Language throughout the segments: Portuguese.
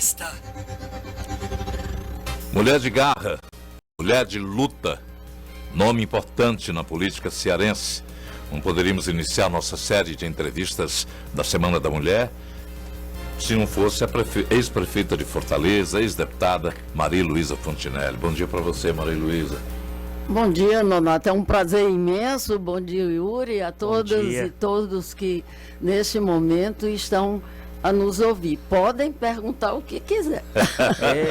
Está. Mulher de garra, mulher de luta, nome importante na política cearense. Não poderíamos iniciar nossa série de entrevistas da Semana da Mulher se não fosse a ex-prefeita de Fortaleza, ex-deputada Maria Luísa Fontinelli. Bom dia para você, Maria Luísa. Bom dia, Nonato. É um prazer imenso. Bom dia, Yuri, a todas e todos que neste momento estão a nos ouvir. Podem perguntar o que quiser.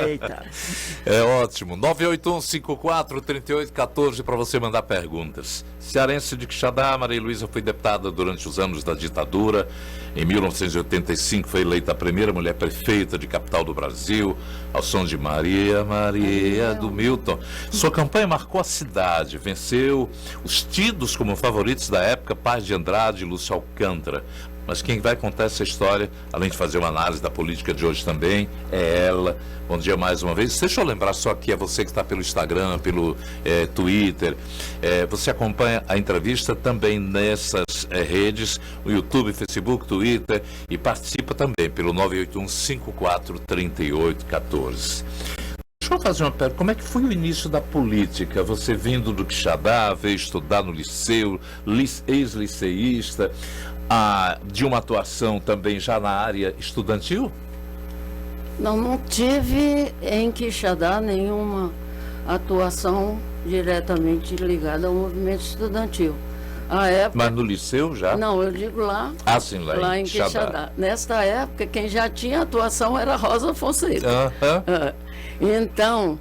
Eita. É ótimo. 981-54-3814 para você mandar perguntas. Cearense de Quixadá, Maria Luísa foi deputada durante os anos da ditadura. Em 1985 foi eleita a primeira mulher prefeita de capital do Brasil, ao som de Maria, Maria, do Milton. Sua campanha marcou a cidade, venceu os tidos como favoritos da época, Paz de Andrade e Lúcio Alcântara. Mas quem vai contar essa história, além de fazer uma análise da política de hoje também, é ela. Bom dia mais uma vez. Deixa eu lembrar só que é você que está pelo Instagram, pelo Twitter. Você acompanha a entrevista também nessas redes, no YouTube, Facebook, Twitter, e participa também pelo 981-54-3814. Deixa eu fazer uma pergunta. Como é que foi o início da política? Você vindo do Quixadá, veio estudar no liceu, ex-liceísta, de uma atuação também já na área estudantil? Não tive em Quixadá nenhuma atuação diretamente ligada ao movimento estudantil. Mas no liceu já? Não, eu digo lá, sim, lá em Quixadá. Nesta época, quem já tinha atuação era Rosa Fonseca. Então,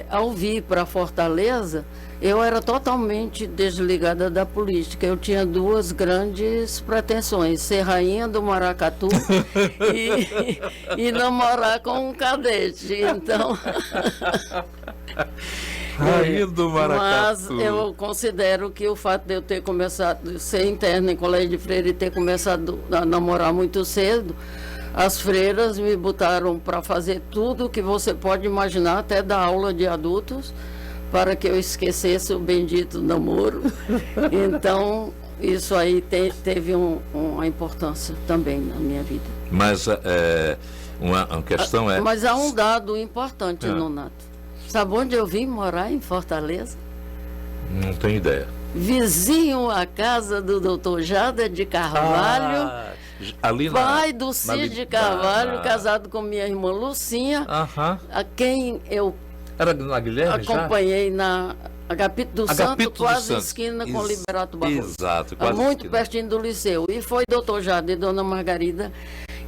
ao vir para Fortaleza, eu era totalmente desligada da política. Eu tinha duas grandes pretensões: ser rainha do maracatu e namorar com um cadete. Então, rainha do maracatu. Mas eu considero que o fato de eu ter começado a ser interna em colégio de freira e ter começado a namorar muito cedo, as freiras me botaram para fazer tudo que você pode imaginar, até dar aula de adultos, para que eu esquecesse o bendito namoro. Então, isso aí teve uma importância também na minha vida. Mas uma questão Mas há um dado importante, Nonato. Sabe onde eu vim morar, em Fortaleza? Não tenho ideia. Vizinho à casa do doutor Jada de Carvalho, pai do Cid Carvalho, casado com minha irmã Lucinha, a quem eu era na Guilherme, acompanhei na Agapito do Santo, quase esquina com Liberato Barroso. Exato, muito pertinho do liceu. E foi doutor Jada e dona Margarida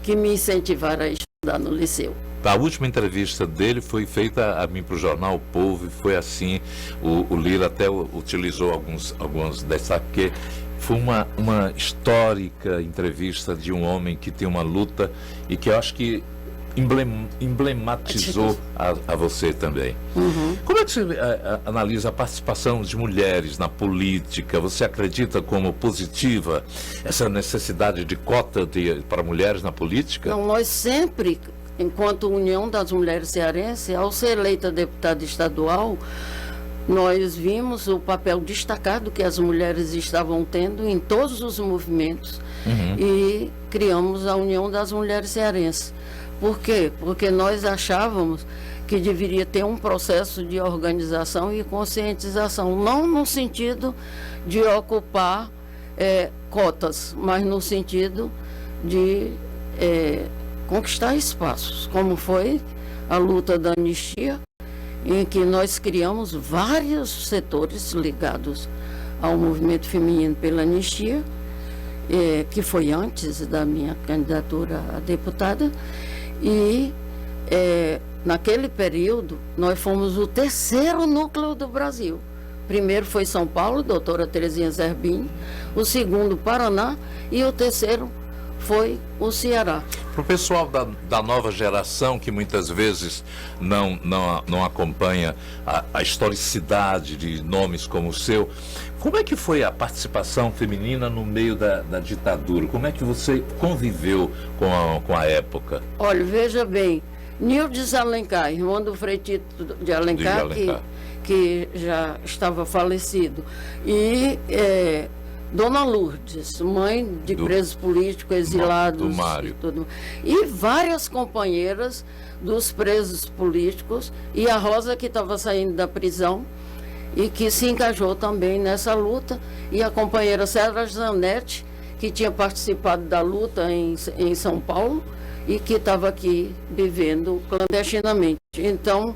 que me incentivaram a estudar no liceu. A última entrevista dele foi feita a mim para o jornal O Povo, e foi assim. O Lira até utilizou alguns destaques. Foi uma histórica entrevista de um homem que tem uma luta e que eu acho que emblematizou a você também. Como é que você analisa a participação de mulheres na política? Você acredita como positiva essa necessidade de cota para mulheres na política? Não, nós sempre, enquanto União das Mulheres Cearenses, ao ser eleita deputada estadual, nós vimos o papel destacado que as mulheres estavam tendo em todos os movimentos e criamos a União das Mulheres Cearenses. Por quê? Porque nós achávamos que deveria ter um processo de organização e conscientização, não no sentido de ocupar cotas, mas no sentido de conquistar espaços, como foi a luta da anistia, em que nós criamos vários setores ligados ao movimento feminino pela anistia, que foi antes da minha candidatura a deputada. E naquele período nós fomos o terceiro núcleo do Brasil. Primeiro foi São Paulo, doutora Terezinha Zerbini, o segundo Paraná e o terceiro foi o Ceará. Para o pessoal da nova geração, que muitas vezes não acompanha a historicidade de nomes como o seu, como é que foi a participação feminina no meio da ditadura? Como é que você conviveu com a época? Olha, veja bem, Nildes Alencar, irmão do Frei Tito de Alencar, que já estava falecido, e Dona Lourdes, mãe de presos políticos, exilados. Do Mário. E várias companheiras dos presos políticos, e a Rosa, que estava saindo da prisão e que se engajou também nessa luta, e a companheira Célia Zanetti, que tinha participado da luta em São Paulo e que estava aqui vivendo clandestinamente. Então,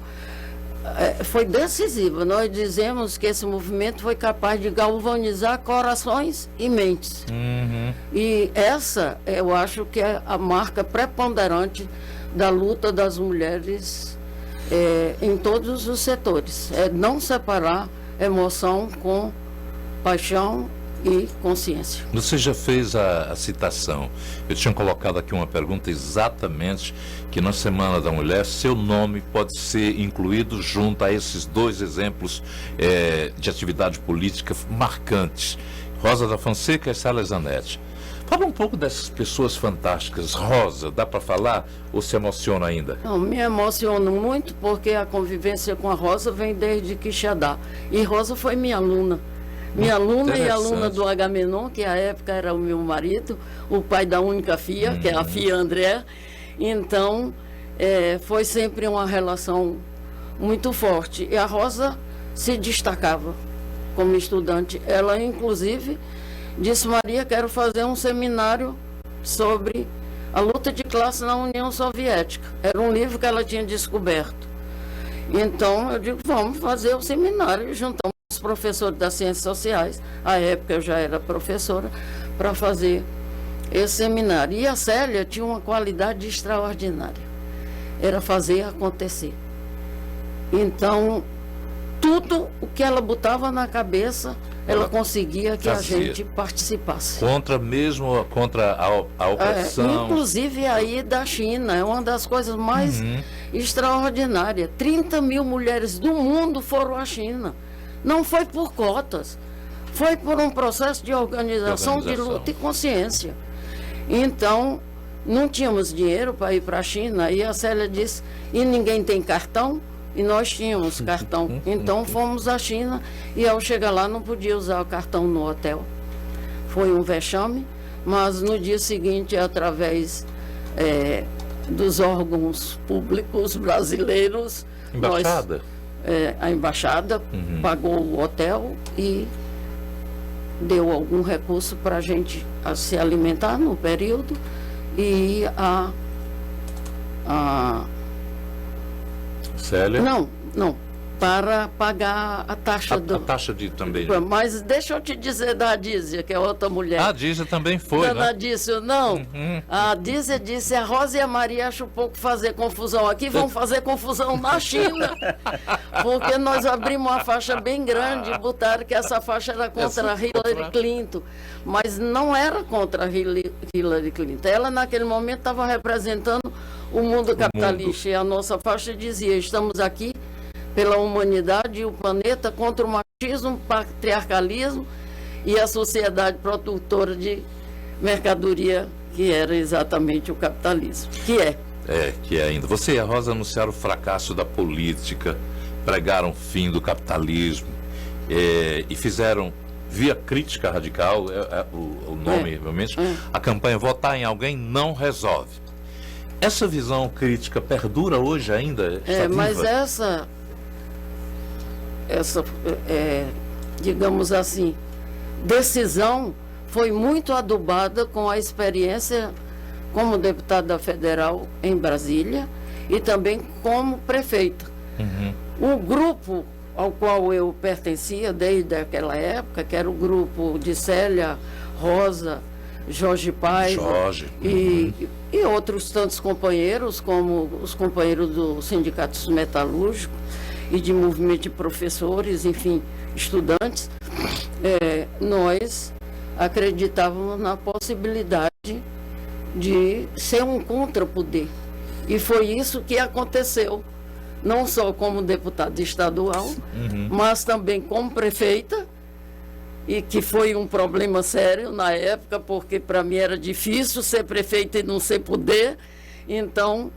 foi decisiva. Nós dizemos que esse movimento foi capaz de galvanizar corações e mentes. E essa, eu acho que é a marca preponderante da luta das mulheres em todos os setores. É não separar emoção com paixão e consciência. Você já fez a citação. Eu tinha colocado aqui uma pergunta exatamente que na Semana da Mulher seu nome pode ser incluído junto a esses dois exemplos de atividade política marcantes. Rosa da Fonseca e Célia Zanetti. Fala um pouco dessas pessoas fantásticas. Rosa, dá para falar ou se emociona ainda? Não, me emociono muito porque a convivência com a Rosa vem desde Quixadá. E Rosa foi minha aluna. Minha aluna e aluna do Agamenon, que à época era o meu marido, o pai da única filha, que é a filha André. Então, foi sempre uma relação muito forte. E a Rosa se destacava como estudante. Ela, inclusive, disse: Maria, quero fazer um seminário sobre a luta de classe na União Soviética. Era um livro que ela tinha descoberto. Então, eu digo, vamos fazer o seminário. Juntamos os professores das Ciências Sociais, à época eu já era professora, para fazer esse seminário. E a Célia tinha uma qualidade extraordinária. Era fazer acontecer. Então, tudo o que ela botava na cabeça, ela conseguia que fazia. A gente participasse. Contra a opressão. Inclusive aí da China, é uma das coisas mais extraordinárias. 30 mil mulheres do mundo foram à China. Não foi por cotas, foi por um processo de organização, de luta e consciência. Então, não tínhamos dinheiro para ir para a China, e a Célia disse, e ninguém tem cartão? E nós tínhamos cartão. Então fomos à China e ao chegar lá não podia usar o cartão no hotel. Foi um vexame, mas no dia seguinte, através dos órgãos públicos brasileiros, Embaixada? A embaixada pagou o hotel e deu algum recurso para a gente se alimentar no período e Célia? Não, para pagar a taxa a taxa de também. Mas deixa eu te dizer da Dízia, que é outra mulher. A Dízia também foi, Dona né? Dízia, não. A Dízia disse, a Rosa e a Maria acham pouco fazer confusão aqui, vão fazer confusão na China. Porque nós abrimos uma faixa bem grande e botaram que essa faixa era contra a Hillary Clinton. Mas não era contra a Hillary Clinton. Ela, naquele momento, estava representando o mundo capitalista. E a nossa faixa dizia, estamos aqui pela humanidade e o planeta contra o machismo, o patriarcalismo e a sociedade produtora de mercadoria, que era exatamente o capitalismo, que é. Que é ainda. Você e a Rosa anunciaram o fracasso da política, pregaram o fim do capitalismo e fizeram, via crítica radical, o nome realmente, a campanha Votar em Alguém Não Resolve. Essa visão crítica perdura hoje ainda? Mas essa digamos assim, decisão foi muito adubada com a experiência como deputada federal em Brasília e também como prefeita. O grupo ao qual eu pertencia desde aquela época, que era o grupo de Célia, Rosa, Jorge Paiva e outros tantos companheiros, como os companheiros do Sindicato Metalúrgico e de movimento de professores, enfim, estudantes, nós acreditávamos na possibilidade de ser um contrapoder. E foi isso que aconteceu, não só como deputada estadual, mas também como prefeita, e que foi um problema sério na época, porque para mim era difícil ser prefeita e não ser poder. Então,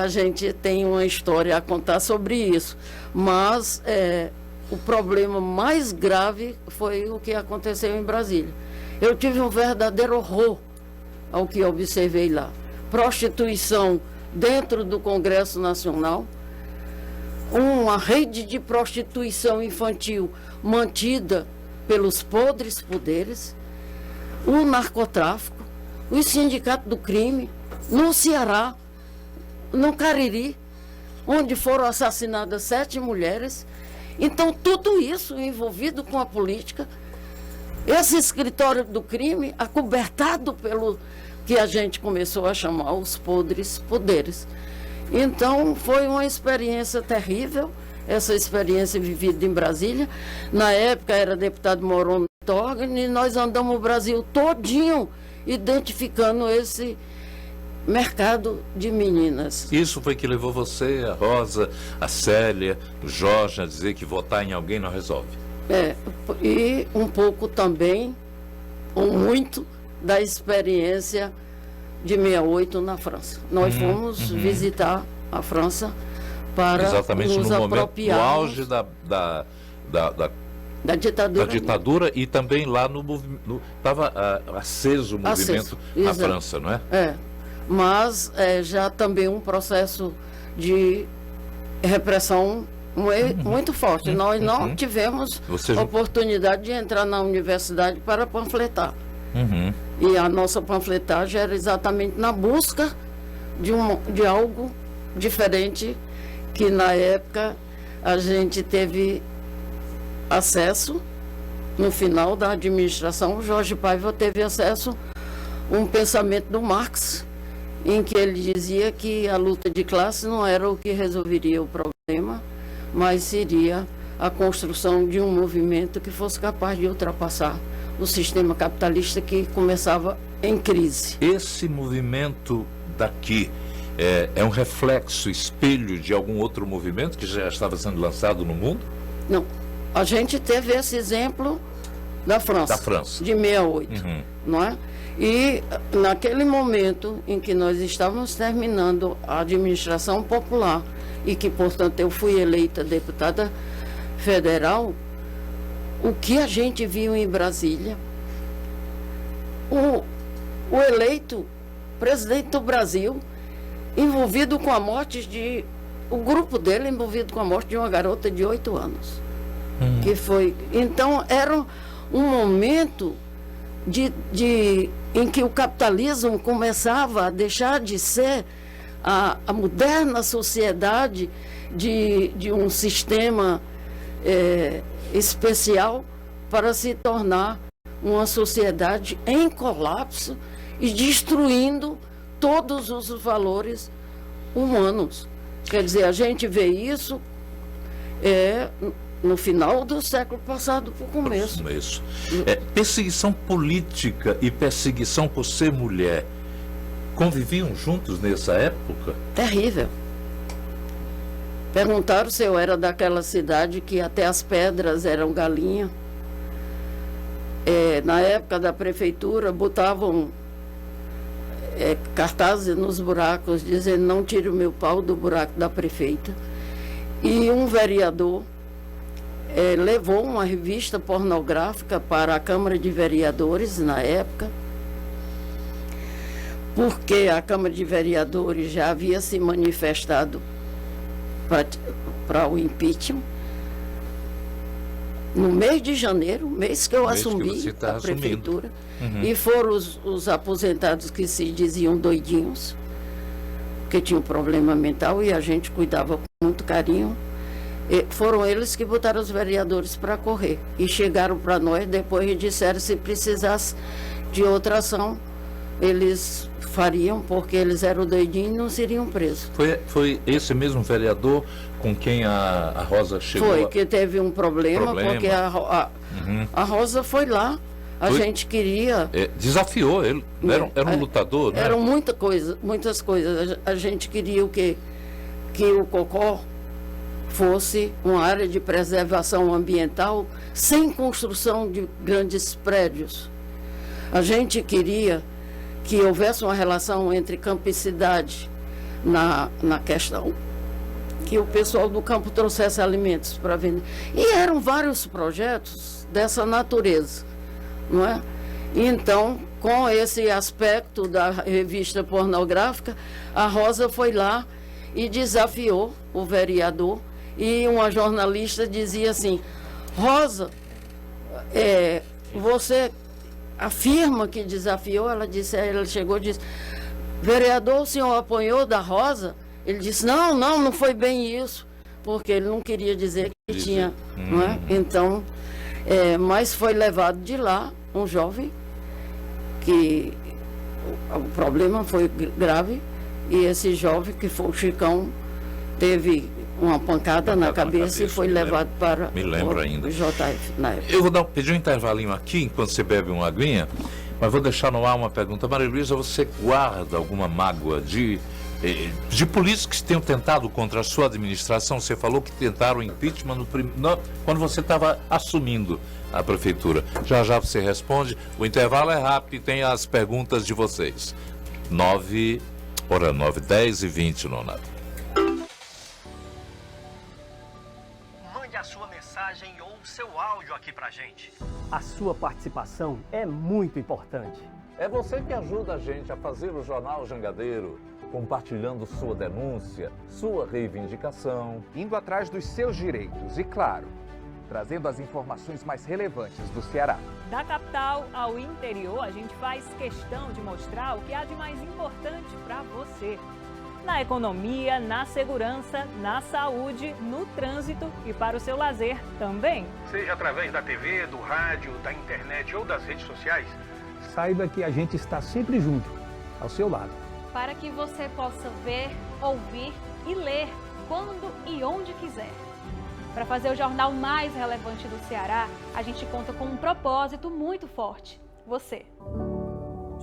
a gente tem uma história a contar sobre isso. Mas o problema mais grave foi o que aconteceu em Brasília. Eu tive um verdadeiro horror ao que observei lá. Prostituição dentro do Congresso Nacional, uma rede de prostituição infantil mantida pelos podres poderes, o narcotráfico, o sindicato do crime, no Ceará, no Cariri, onde foram assassinadas 7 mulheres. Então, tudo isso envolvido com a política. Esse escritório do crime, acobertado pelo que a gente começou a chamar os podres poderes. Então, foi uma experiência terrível, essa experiência vivida em Brasília. Na época, era deputado Moron Torgani, e nós andamos o Brasil todinho identificando esse mercado de meninas. Isso foi que levou você, a Rosa, a Célia, o Jorge a dizer que votar em alguém não resolve. E um pouco também, ou muito, da experiência de 68 na França. Nós fomos visitar a França para exatamente nos no momento, no apropriarmos auge da ditadura. Da ditadura e também lá no movimento. Estava aceso o movimento na exato. França, não é? Mas já também um processo de repressão muito forte. Nós não tivemos oportunidade de entrar na universidade para panfletar. E a nossa panfletagem era exatamente na busca de algo diferente, que na época a gente teve acesso, no final da administração, o Jorge Paiva teve acesso a um pensamento do Marx, em que ele dizia que a luta de classe não era o que resolveria o problema, mas seria a construção de um movimento que fosse capaz de ultrapassar o sistema capitalista que começava em crise. Esse movimento daqui é um reflexo, espelho de algum outro movimento que já estava sendo lançado no mundo? Não. A gente teve esse exemplo da França. De 68, não é? E naquele momento em que nós estávamos terminando a administração popular e que, portanto, eu fui eleita deputada federal, o que a gente viu em Brasília, o eleito presidente do Brasil envolvido com a morte o grupo dele envolvido com a morte de uma garota de 8 anos. Que foi, então era um momento em que o capitalismo começava a deixar de ser a moderna sociedade de um sistema especial para se tornar uma sociedade em colapso e destruindo todos os valores humanos. Quer dizer, a gente vê isso no final do século passado, para o começo. Perseguição política e perseguição por ser mulher conviviam juntos nessa época? Terrível. Perguntaram se eu era daquela cidade que até as pedras eram galinha. Na época da prefeitura, botavam cartazes nos buracos, dizendo: não tire o meu pau do buraco da prefeita. E um vereador levou uma revista pornográfica para a Câmara de Vereadores, na época, porque a Câmara de Vereadores já havia se manifestado para o impeachment. No mês de janeiro, mês que eu assumi a prefeitura, e foram os aposentados que se diziam doidinhos, que tinham problema mental, e a gente cuidava com muito carinho. Foram eles que botaram os vereadores para correr. E chegaram para nós depois e disseram: se precisasse de outra ação, eles fariam, porque eles eram doidinhos e não seriam presos. Foi esse mesmo vereador com quem a Rosa chegou? Foi, que teve um problema. Porque a Rosa foi lá. A gente queria... desafiou ele, era um lutador, né? Eram muitas coisas. A gente queria o quê? Que o Cocó fosse uma área de preservação ambiental sem construção de grandes prédios. A gente queria que houvesse uma relação entre campo e cidade na questão, que o pessoal do campo trouxesse alimentos para vender. E eram vários projetos dessa natureza, não é? Então, com esse aspecto da revista pornográfica, a Rosa foi lá e desafiou o vereador, e uma jornalista dizia assim: Rosa, você afirma que desafiou? Ela chegou e disse: vereador, o senhor apanhou da Rosa? Ele disse: não foi bem isso, porque ele não queria dizer que tinha, não é? Então, mas foi levado de lá um jovem que o problema foi grave, e esse jovem, que foi o Chicão, teve uma pancada na cabeça e foi levado para o JF na época. Eu vou pedir um intervalinho aqui, enquanto você bebe uma aguinha, mas vou deixar no ar uma pergunta. Maria Luísa, você guarda alguma mágoa de políticos que tenham tentado contra a sua administração? Você falou que tentaram impeachment quando você estava assumindo a prefeitura. Já você responde. O intervalo é rápido e tem as perguntas de vocês. 9, 10 e 20, Nonato. Mande a sua mensagem ou seu áudio aqui pra gente. A sua participação é muito importante. É você que ajuda a gente a fazer o Jornal Jangadeiro, compartilhando sua denúncia, sua reivindicação, indo atrás dos seus direitos e, claro, trazendo as informações mais relevantes do Ceará. Da capital ao interior, a gente faz questão de mostrar o que há de mais importante para você. Na economia, na segurança, na saúde, no trânsito e para o seu lazer também. Seja através da TV, do rádio, da internet ou das redes sociais, saiba que a gente está sempre junto, ao seu lado. Para que você possa ver, ouvir e ler quando e onde quiser. Para fazer o jornal mais relevante do Ceará, a gente conta com um propósito muito forte: você.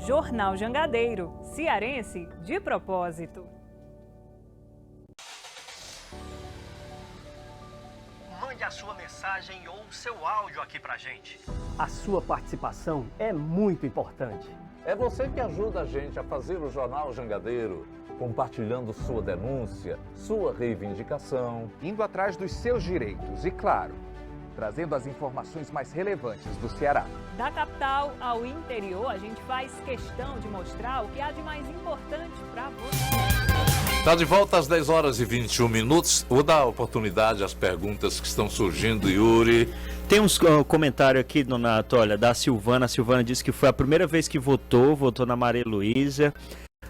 Jornal Jangadeiro, cearense de propósito. mande a sua mensagem ou seu áudio aqui pra gente. A sua participação é muito importante. É você que ajuda a gente a fazer o Jornal Jangadeiro, compartilhando sua denúncia, sua reivindicação, indo atrás dos seus direitos e, claro, trazendo as informações mais relevantes do Ceará. Da capital ao interior, a gente faz questão de mostrar o que há de mais importante para você. Está de volta às 10 horas e 21 minutos. Vou dar oportunidade às perguntas que estão surgindo, Yuri. Tem uns comentário aqui, Donato, olha, da Silvana. A Silvana disse que foi a primeira vez que votou na Maria Luísa.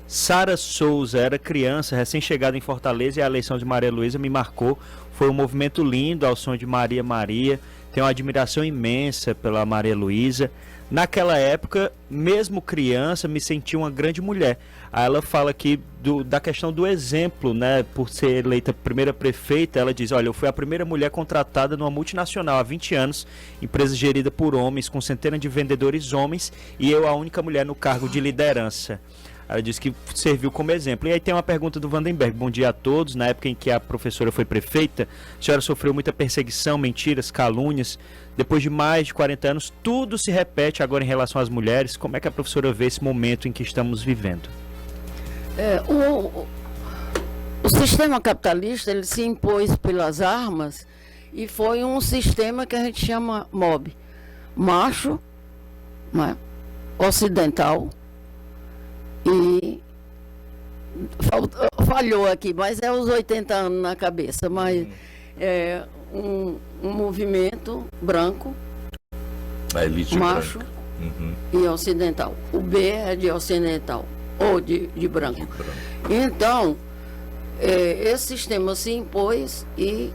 Sara Souza, era criança, recém-chegada em Fortaleza, e a eleição de Maria Luísa me marcou. Foi um movimento lindo ao som de Maria Maria. Tenho uma admiração imensa pela Maria Luísa. Naquela época, mesmo criança, me senti uma grande mulher. Aí ela fala aqui da questão do exemplo, né? Por ser eleita primeira prefeita, ela diz, olha, eu fui a primeira mulher contratada numa multinacional há 20 anos, empresa gerida por homens, com centenas de vendedores homens, e eu a única mulher no cargo de liderança. Ela disse que serviu como exemplo. E aí tem uma pergunta do Vandenberg. Bom dia a todos. Na época em que a professora foi prefeita, a senhora sofreu muita perseguição, mentiras, calúnias. Depois de mais de 40 anos, tudo se repete agora em relação às mulheres. Como é que a professora vê esse momento em que estamos vivendo? O sistema capitalista, ele se impôs pelas armas e foi um sistema que a gente chama MOB. Macho, né, ocidental. E falhou aqui, mas é os 80 anos na cabeça, mas é um movimento branco, a elite macho e ocidental. O B é de ocidental, ou de branco. Então, esse sistema se impôs e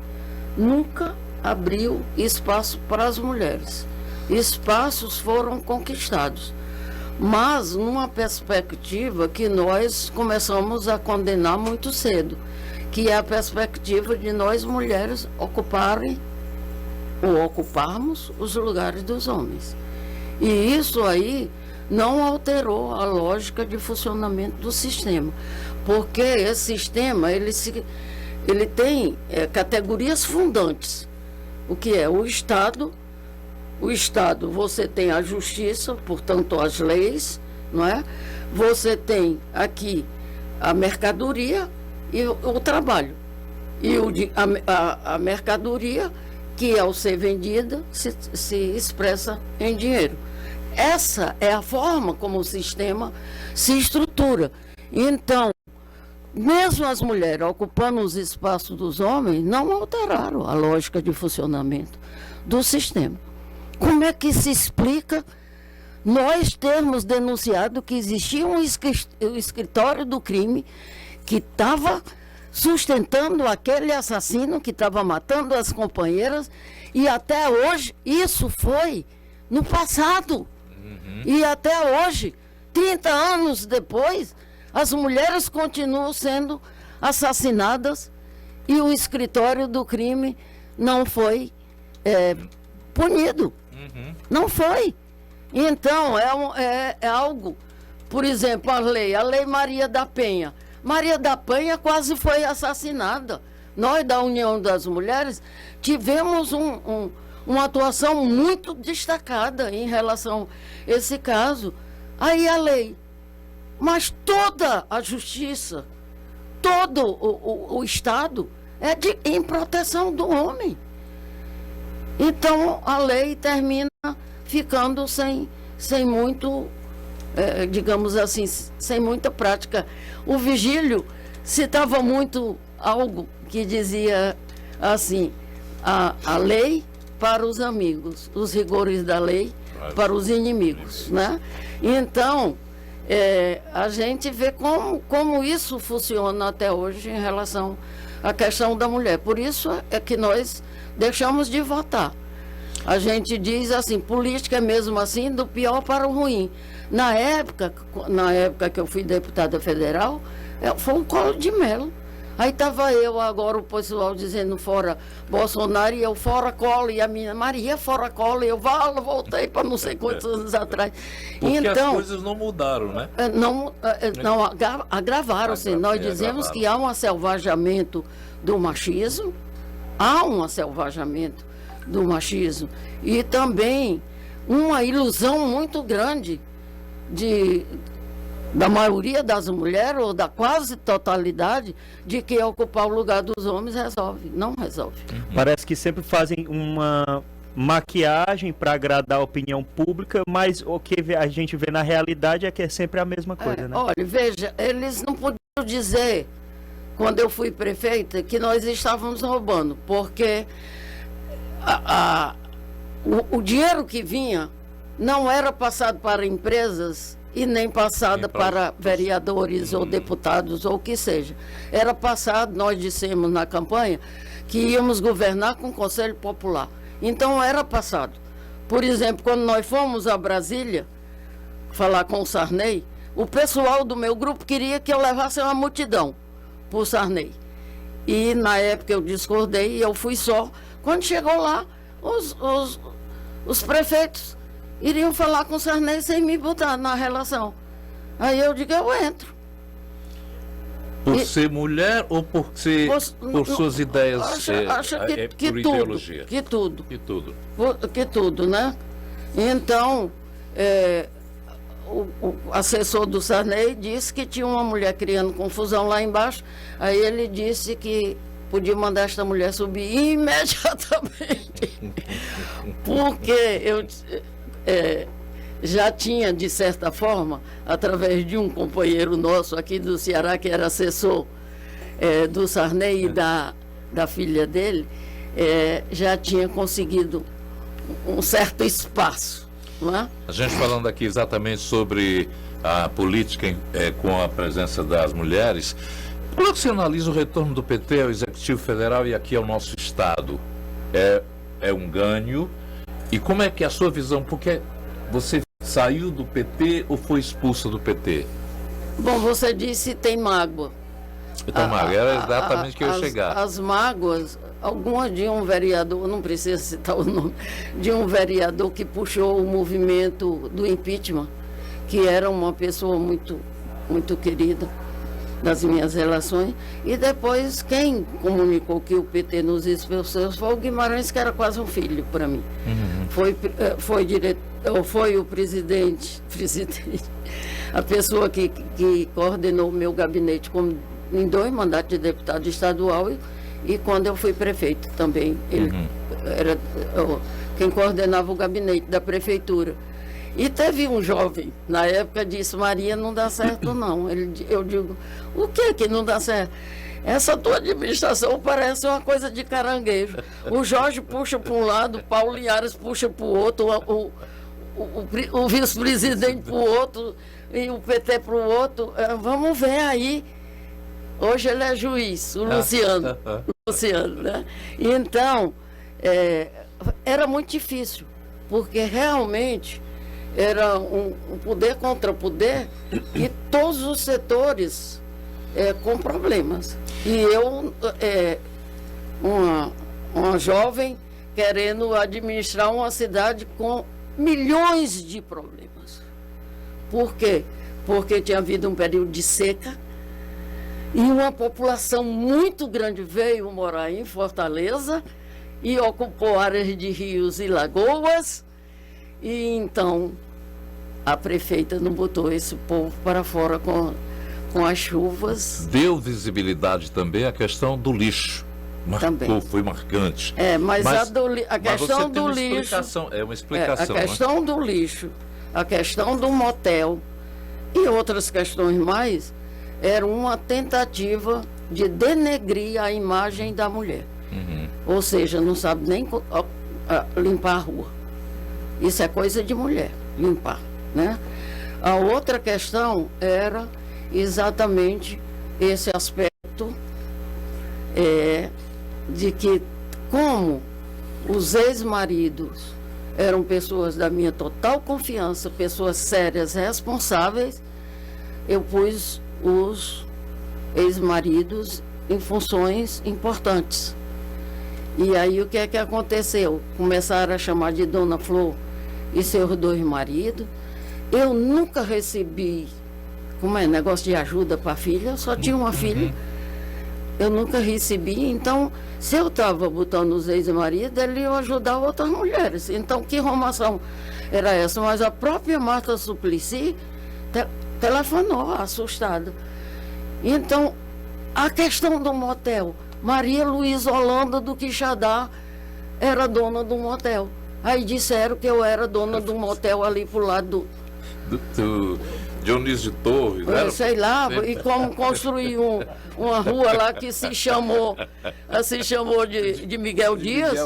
nunca abriu espaço para as mulheres. Espaços foram conquistados, mas numa perspectiva que nós começamos a condenar muito cedo, que é a perspectiva de nós mulheres ocuparem ou ocuparmos os lugares dos homens. E isso aí não alterou a lógica de funcionamento do sistema, porque esse sistema ele tem categorias fundantes. O que é o Estado? O Estado, você tem a justiça, portanto as leis, não é? Você tem aqui a mercadoria e o trabalho. E a mercadoria, que ao ser vendida, se expressa em dinheiro. essa é a forma como o sistema se estrutura. Então, mesmo as mulheres ocupando os espaços dos homens, não alteraram a lógica de funcionamento do sistema. Como é que se explica nós termos denunciado que existia um escritório do crime que estava sustentando aquele assassino que estava matando as companheiras, e até hoje isso foi no passado. E até hoje, 30 anos depois, as mulheres continuam sendo assassinadas e o escritório do crime não foi punido. Não foi. Então, é algo, por exemplo, a lei Maria da Penha. Maria da Penha quase foi assassinada. Nós, da União das Mulheres, tivemos uma atuação muito destacada em relação a esse caso. Aí a lei. Mas toda a justiça, todo o Estado é em proteção do homem. Então, a lei termina ficando sem muito, digamos assim, sem muita prática. O Vigílio citava muito algo que dizia assim: a lei para os amigos, os rigores da lei para os inimigos, né? Então, a gente vê como isso funciona até hoje em relação à questão da mulher. Por isso é que nós deixamos de votar. A gente diz assim, política é mesmo assim, do pior para o ruim. Na época que eu fui deputada federal, foi um colo de mel. Aí estava eu, agora o pessoal dizendo fora Bolsonaro, e eu fora colo, e a minha Maria fora colo, e eu voltei para não sei quantos anos atrás. Porque então, as coisas não mudaram, né? Não agravaram-se. Nós dizemos que há um asselvajamento do machismo, e também uma ilusão muito grande da maioria das mulheres, ou da quase totalidade, de que ocupar o lugar dos homens resolve. Não resolve. Parece que sempre fazem uma maquiagem para agradar a opinião pública, mas o que a gente vê na realidade é que é sempre a mesma coisa, né? Olha, veja, eles não podiam dizer, quando eu fui prefeita, que nós estávamos roubando, porque o dinheiro que vinha não era passado para empresas e nem passada para vereadores ou deputados ou o que seja. Era passado, nós dissemos na campanha, que íamos governar com o Conselho Popular. Então era passado. Por exemplo, quando nós fomos a Brasília falar com o Sarney, o pessoal do meu grupo queria que eu levasse uma multidão para o Sarney. E na época eu discordei e eu fui só. Quando chegou lá, os prefeitos iriam falar com o Sarney sem me botar na relação. Aí eu digo, eu entro. Por ser mulher ou por suas ideias? Acho que por tudo, ideologia? Que tudo. Que tudo. Né? Então, o assessor do Sarney disse que tinha uma mulher criando confusão lá embaixo. Aí ele disse que podia mandar esta mulher subir imediatamente. Porque eu já tinha, de certa forma, através de um companheiro nosso aqui do Ceará, que era assessor do Sarney e da filha dele, já tinha conseguido um certo espaço. Não é? A gente falando aqui exatamente sobre a política com a presença das mulheres, como é que você analisa o retorno do PT ao Executivo Federal e aqui ao nosso Estado? É um ganho? E como é que é a sua visão? Porque você saiu do PT ou foi expulsa do PT? Bom, você disse tem mágoa. Então, mágoa, era exatamente que eu ia chegar. As mágoas, algumas de um vereador, não precisa citar o nome, de um vereador que puxou o movimento do impeachment, que era uma pessoa muito, muito querida das minhas relações, e depois quem comunicou que o PT nos expulsou foi o Guimarães, que era quase um filho para mim. Foi o presidente, a pessoa que coordenou o meu gabinete em 2 mandatos de deputado estadual e quando eu fui prefeito também. Ele era quem coordenava o gabinete da prefeitura. E teve um jovem, na época, disse, Maria, não dá certo não. Eu digo, o que não dá certo? Essa tua administração parece uma coisa de caranguejo. O Jorge puxa para um lado, o Paulo Linhares puxa para o outro, o vice-presidente para o outro e o PT para o outro. Vamos ver aí. Hoje ele é juiz, o Luciano. Luciano, né? E então, era muito difícil, porque realmente era um poder contra poder e todos os setores com problemas. E eu, uma jovem, querendo administrar uma cidade com milhões de problemas. Por quê? Porque tinha havido um período de seca e uma população muito grande veio morar em Fortaleza e ocupou áreas de rios e lagoas. E então a prefeita não botou esse povo para fora com as chuvas. Deu visibilidade também à questão do lixo. Marcou, foi marcante. Mas a questão do lixo. É uma explicação. A questão do lixo, a questão do motel e outras questões mais, era uma tentativa de denegrir a imagem da mulher. Ou seja, não sabe nem limpar a rua. Isso é coisa de mulher, limpar, né? A outra questão era exatamente esse aspecto de que, como os ex-maridos eram pessoas da minha total confiança, pessoas sérias, responsáveis, eu pus os ex-maridos em funções importantes. E aí o que é que aconteceu? Começaram a chamar de Dona Flor e seus 2 maridos. Eu nunca recebi, negócio de ajuda para a filha, eu só tinha uma filha. Eu nunca recebi, então, se eu estava botando os ex-maridos, ele ia ajudar outras mulheres. Então, que arrumação era essa? Mas a própria Marta Suplicy telefonou, assustada. Então, a questão do motel, Maria Luísa Holanda do Quixadá era dona do motel. Aí disseram que eu era dona do motel ali pro lado do Dionísio Torres, né? Sei lá, e como construir uma rua lá que se chamou de Miguel Dias.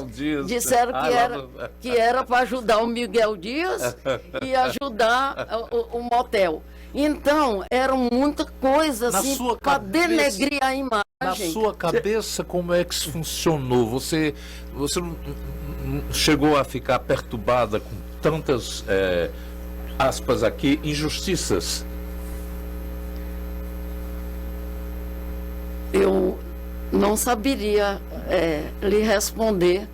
Disseram que era para ajudar o Miguel Dias e ajudar o motel. Então, era muita coisa assim para denegrir a imagem. Na sua cabeça, como é que isso funcionou? Você não chegou a ficar perturbada com tantas, aspas aqui, injustiças? Eu não saberia lhe responder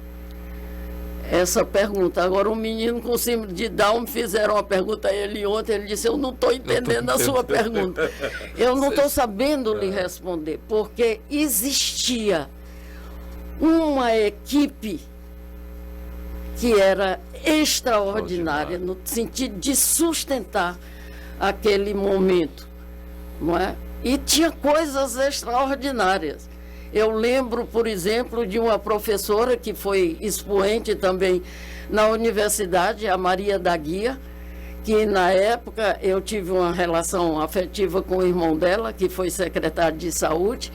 essa pergunta. Agora, um menino com síndrome de Down fizeram uma pergunta a ele ontem, ele disse, eu não estou entendendo a sua pergunta. Eu não estou sabendo lhe responder, porque existia uma equipe que era extraordinária no sentido de sustentar aquele momento, não é? E tinha coisas extraordinárias. Eu lembro, por exemplo, de uma professora que foi expoente também na universidade, a Maria da Guia, que na época eu tive uma relação afetiva com o irmão dela, que foi secretário de saúde,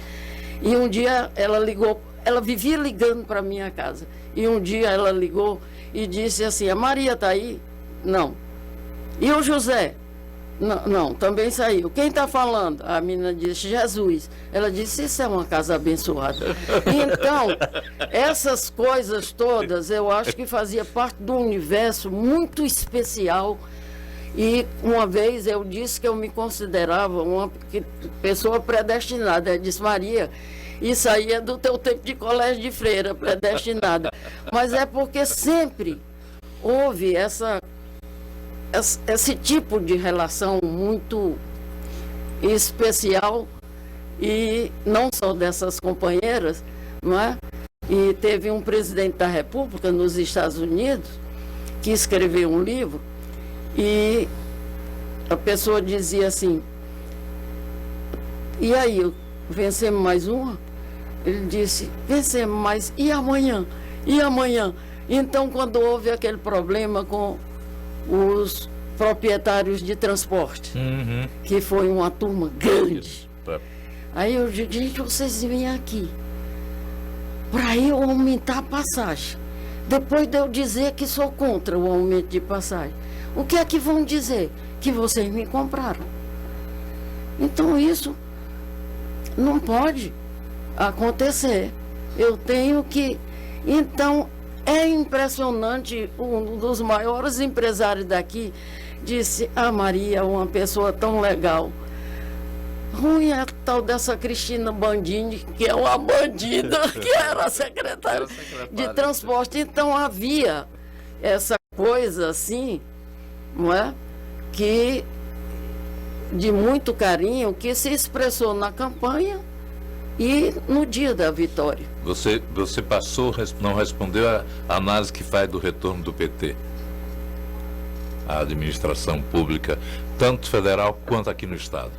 e um dia ela ligou, ela vivia ligando para minha casa, e um dia ela ligou e disse assim, a Maria está aí? Não. E o José? Não, também saiu. Quem está falando? A menina disse, Jesus. Ela disse, isso é uma casa abençoada. Então, essas coisas todas, eu acho que fazia parte de um universo muito especial. E uma vez eu disse que eu me considerava uma pessoa predestinada. Ela disse, Maria, isso aí é do teu tempo de colégio de freira, predestinada. Mas é porque sempre houve esse tipo de relação muito especial, e não só dessas companheiras, não é? E teve um presidente da República nos Estados Unidos que escreveu um livro e a pessoa dizia assim, e aí, vencemos mais uma? Ele disse, vencemos mais, e amanhã? E amanhã? Então, quando houve aquele problema com os proprietários de transporte, Uhum. que foi uma turma grande. Isso. É. Aí eu digo, gente, vocês vêm aqui para eu aumentar a passagem. Depois de eu dizer que sou contra o aumento de passagem, o que é que vão dizer? Que vocês me compraram. Então isso não pode acontecer. Eu tenho que... Então, é impressionante, um dos maiores empresários daqui disse, Maria, uma pessoa tão legal. Ruim é a tal dessa Cristina Bandini, que é uma bandida, que era secretária de transporte. Então havia essa coisa assim, não é? Que de muito carinho, que se expressou na campanha e no dia da vitória. Você passou, não respondeu a análise que faz do retorno do PT à administração pública, tanto federal quanto aqui no estado.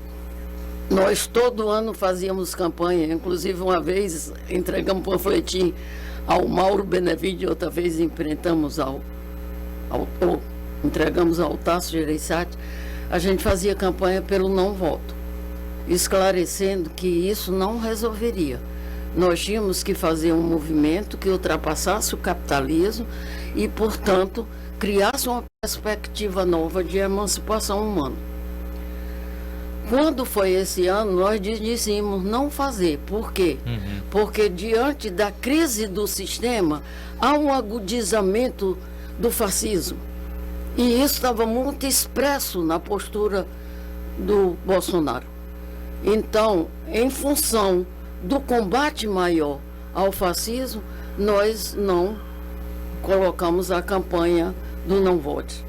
Nós todo ano fazíamos campanha, inclusive uma vez entregamos um panfletinho ao Mauro Benevides, outra vez entregamos ao Tasso Gereissati. A gente fazia campanha pelo não voto, esclarecendo que isso não resolveria. Nós tínhamos que fazer um movimento que ultrapassasse o capitalismo e, portanto, criasse uma perspectiva nova de emancipação humana. Quando foi esse ano, nós decidimos não fazer. Por quê? Porque diante da crise do sistema, há um agudizamento do fascismo. E isso estava muito expresso na postura do Bolsonaro. Então, em função do combate maior ao fascismo, nós não colocamos a campanha do não vote.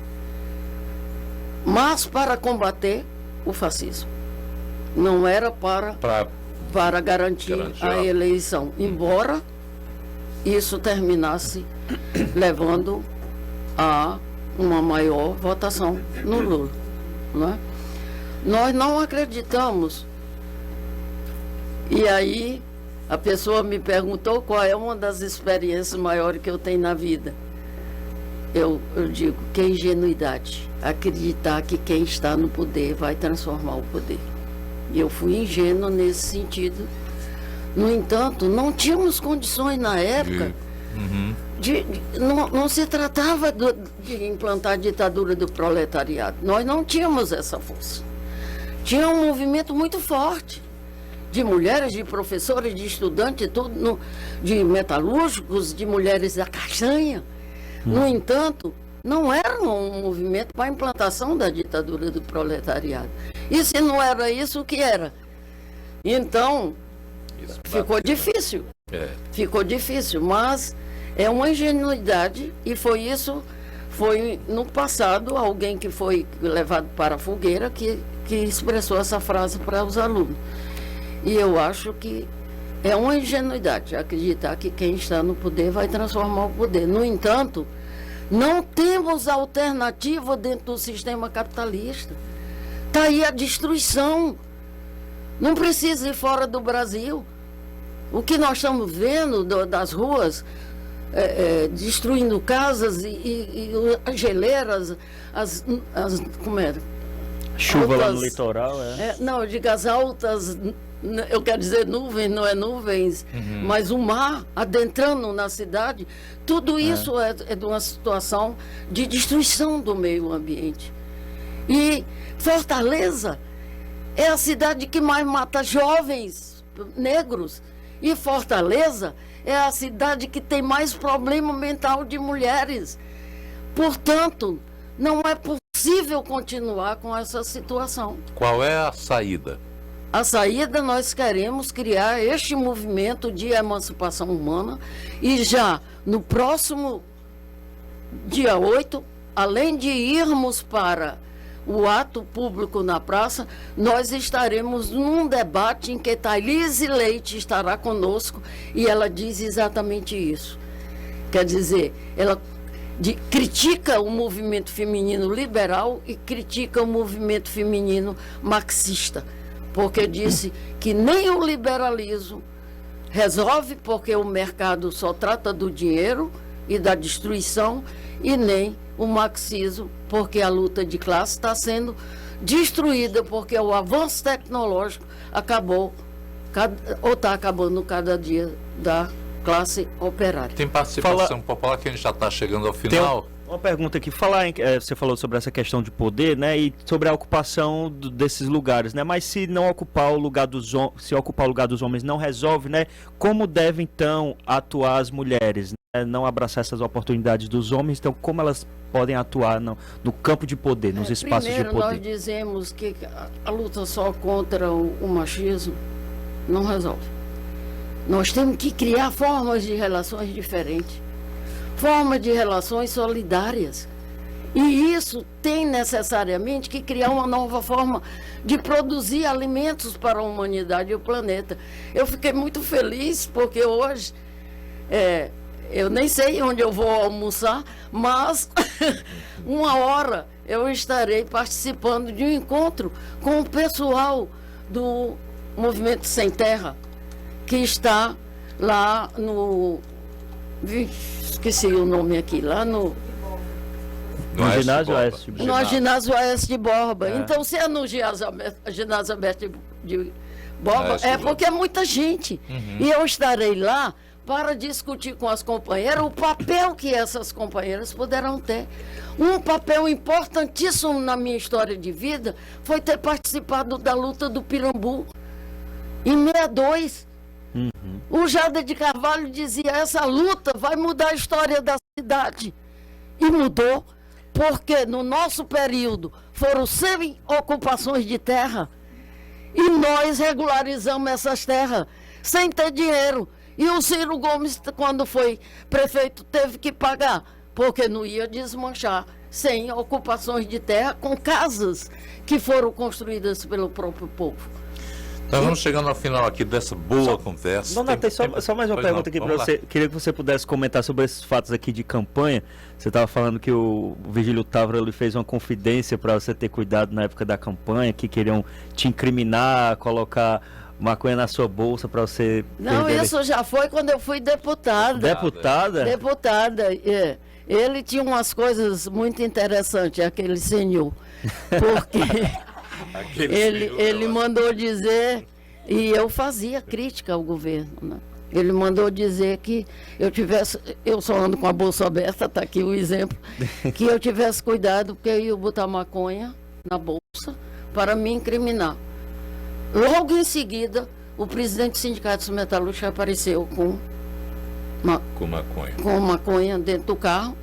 Mas para combater o fascismo. Não era para garantir a eleição. Embora isso terminasse levando a uma maior votação no Lula. Não é? Nós não acreditamos. E aí a pessoa me perguntou qual é uma das experiências maiores que eu tenho na vida. Eu digo que é ingenuidade. Acreditar que quem está no poder vai transformar o poder. E eu fui ingênuo nesse sentido. No entanto, não tínhamos condições na época não se tratava de implantar a ditadura do proletariado. Nós não tínhamos essa força. Tinha um movimento muito forte de mulheres, de professores, de estudantes, de metalúrgicos, de mulheres da castanha. No entanto, não era um movimento para a implantação da ditadura do proletariado. E se não era isso, o que era? Então, ficou difícil. Ficou difícil, mas é uma ingenuidade e foi no passado alguém que foi levado para a fogueira que expressou essa frase para os alunos. E eu acho que é uma ingenuidade acreditar que quem está no poder vai transformar o poder. No entanto, não temos alternativa dentro do sistema capitalista. Está aí a destruição. Não precisa ir fora do Brasil. O que nós estamos vendo das ruas, destruindo casas e as geleiras, como era? Chuva altas, lá no litoral, não, eu digo as altas, eu quero dizer nuvens, não é nuvens, mas o mar adentrando na cidade, tudo isso é de uma situação de destruição do meio ambiente. E Fortaleza é a cidade que mais mata jovens negros. E Fortaleza é a cidade que tem mais problema mental de mulheres. Portanto, não é possível continuar com essa situação. Qual é a saída? A saída, nós queremos criar este movimento de emancipação humana e já no próximo dia 8, além de irmos para o ato público na praça, nós estaremos num debate em que Thailise Leite estará conosco e ela diz exatamente isso. Quer dizer, ela critica o movimento feminino liberal e critica o movimento feminino marxista, porque disse que nem o liberalismo resolve, porque o mercado só trata do dinheiro e da destruição, e nem o marxismo, porque a luta de classe está sendo destruída, porque o avanço tecnológico acabou, ou está acabando cada dia da classe operária. Tem participação popular que a gente já está chegando ao final. Uma pergunta aqui, você falou sobre essa questão de poder, né, e sobre a ocupação desses lugares, né, mas se não ocupar o lugar se ocupar o lugar dos homens não resolve, né, como devem então atuar as mulheres, né, não abraçar essas oportunidades dos homens, então como elas podem atuar no campo de poder, nos espaços de poder? Primeiro nós dizemos que a luta só contra o machismo não resolve. Nós temos que criar formas de relações diferentes. Formas de relações solidárias. E isso tem necessariamente que criar uma nova forma de produzir alimentos para a humanidade e o planeta. Eu fiquei muito feliz porque hoje, eu nem sei onde eu vou almoçar, mas uma hora eu estarei participando de um encontro com o pessoal do Movimento Sem Terra, que está lá no... Esqueci o nome aqui, lá no ginásio Oeste. No ginásio Oeste de Borba. Então, se é no ginásio Oeste de Borba, é porque é muita gente. E eu estarei lá para discutir com as companheiras o papel que essas companheiras poderão ter. Um papel importantíssimo na minha história de vida foi ter participado da luta do Pirambu, em 62. O Jada de Carvalho dizia: essa luta vai mudar a história da cidade. E mudou, porque no nosso período foram 100 ocupações de terra e nós regularizamos essas terras sem ter dinheiro. E o Ciro Gomes, quando foi prefeito, teve que pagar, porque não ia desmanchar 100 ocupações de terra com casas que foram construídas pelo próprio povo. Então vamos chegando ao final aqui dessa boa conversa. Dona Tei, só mais uma pergunta aqui para você. Queria que você pudesse comentar sobre esses fatos aqui de campanha. Você estava falando que o Virgílio Távora ele fez uma confidência para você ter cuidado na época da campanha, que queriam te incriminar, colocar maconha na sua bolsa para você... Não, isso já foi quando eu fui deputada. Deputada? Deputada, é. Ele tinha umas coisas muito interessantes, aquele senhor, porque... ele mandou dizer, e eu fazia crítica ao governo, né? Ele mandou dizer que eu só ando com a bolsa aberta, está aqui o exemplo, que eu tivesse cuidado, porque eu ia botar maconha na bolsa para me incriminar. Logo em seguida, o presidente do Sindicato dos Metalúrgicos apareceu com maconha dentro do carro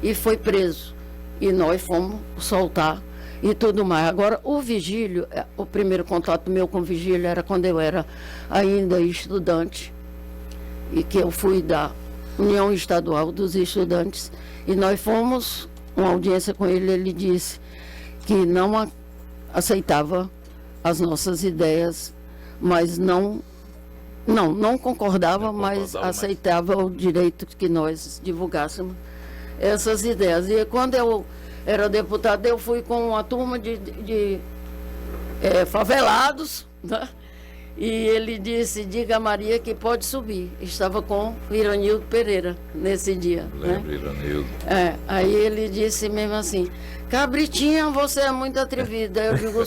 e foi preso. E nós fomos soltar e tudo mais. Agora, o Virgílio, o primeiro contato meu com o Virgílio era quando eu era ainda estudante, e que eu fui da União Estadual dos Estudantes, e nós fomos, uma audiência com ele, ele disse que não aceitava as nossas ideias, mas não concordava, mas aceitava o direito que nós divulgássemos essas ideias. E quando eu era deputada, eu fui com uma turma de favelados, né? E ele disse: diga a Maria que pode subir. Estava com o Iranildo Pereira nesse dia. Lembro, né? Iranildo. Aí ele disse mesmo assim: Cabritinha, você é muito atrevida. Eu digo: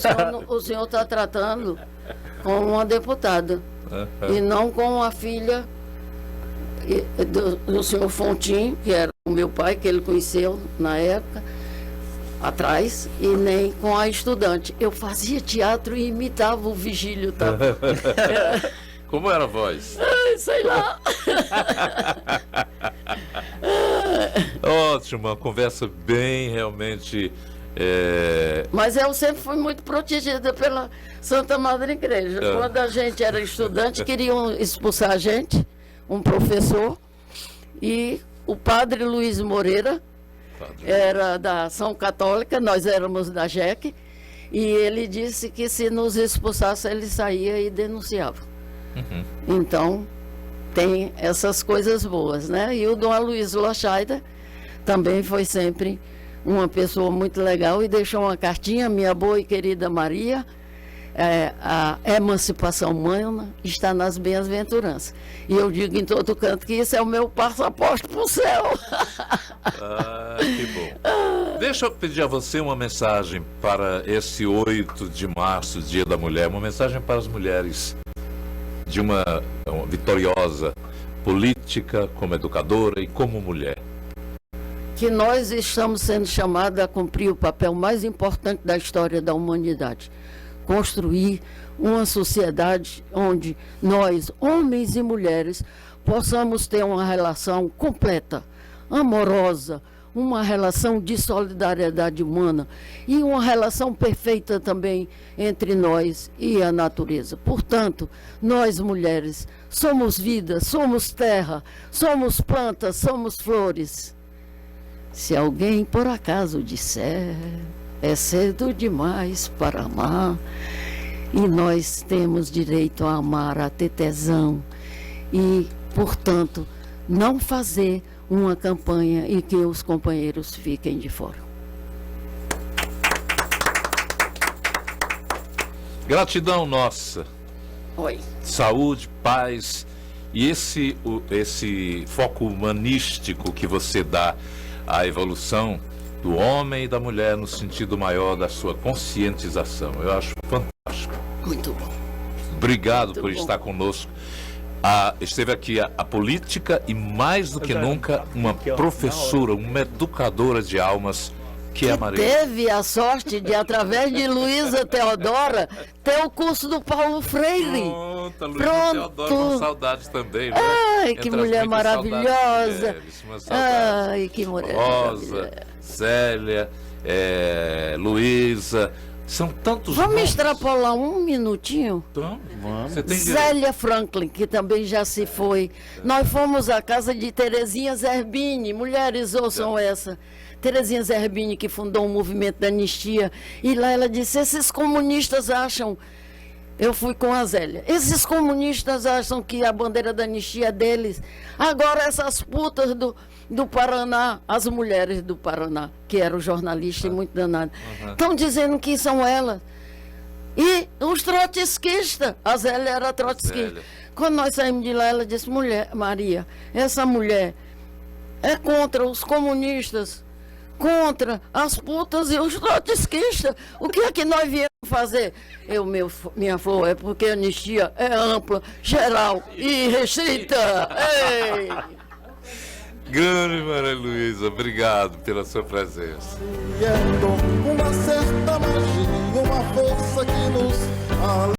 o senhor está tratando com uma deputada e não com a filha do senhor Fontin, que era o meu pai, que ele conheceu na época, atrás, e nem com a estudante. Eu fazia teatro e imitava o Virgílio, tá? Como era a voz? Sei lá. Ótimo, uma conversa bem realmente... Mas eu sempre fui muito protegida pela Santa Madre Igreja. Quando a gente era estudante, queriam expulsar a gente, um professor, e o padre Luiz Moreira, era da Ação Católica, nós éramos da JEC, e ele disse que se nos expulsasse, ele saía e denunciava. Então, tem essas coisas boas, né? E o Dom Aloysio Lochaida também foi sempre uma pessoa muito legal e deixou uma cartinha: minha boa e querida Maria, a emancipação humana está nas bem-aventuranças. E eu digo em todo canto que isso é o meu passaporte para o céu. Que bom. Deixa eu pedir a você uma mensagem para esse 8 de março, Dia da Mulher, uma mensagem para as mulheres de uma vitoriosa política, como educadora e como mulher. Que nós estamos sendo chamados a cumprir o papel mais importante da história da humanidade. Construir uma sociedade onde nós, homens e mulheres, possamos ter uma relação completa, amorosa, uma relação de solidariedade humana e uma relação perfeita também entre nós e a natureza. Portanto, nós mulheres somos vida, somos terra, somos plantas, somos flores. Se alguém por acaso disser, é cedo demais para amar, e nós temos direito a amar, a ter tesão, e, portanto, não fazer uma campanha e que os companheiros fiquem de fora. Gratidão nossa. Oi. Saúde, paz e esse foco humanístico que você dá à evolução do homem e da mulher no sentido maior da sua conscientização. Eu acho fantástico. Muito bom. Obrigado Muito por bom. estar conosco. Esteve aqui a política e, mais do que nunca, uma professora, uma educadora de almas, que é a Maria. Teve a sorte de, através de Luísa Teodora, ter o curso do Paulo Freire. Pronto, a Luísa Teodora, com saudades também, né? Ai, que Entre as mulher muitas maravilhosa. saudades de mulheres, uma saudade. Ai, que mulher Rosa, maravilhosa. Célia, Luísa, são tantos Vamos nomes. extrapolar um minutinho? Então, você tem direito. Zélia Franklin, que também já se foi. Nós fomos à casa de Terezinha Zerbini. Mulheres, ouçam essa. Terezinha Zerbini, que fundou o movimento da anistia. E lá ela disse, esses comunistas acham... Eu fui com a Zélia. Esses comunistas acham que a bandeira da anistia é deles. Agora essas putas do Paraná, as mulheres do Paraná, que eram jornalistas e muito danadas, estão dizendo que são elas. E os trotskistas, a Zélia era trotskista. Quando nós saímos de lá, ela disse, mulher, Maria, essa mulher é contra os comunistas, contra as putas e os trotskistas. O que é que nós viemos fazer? Minha flor, é porque a anistia é ampla, geral e restrita. Ei! Grande Maria Luísa, obrigado pela sua presença. Uma certa magia, uma força que nos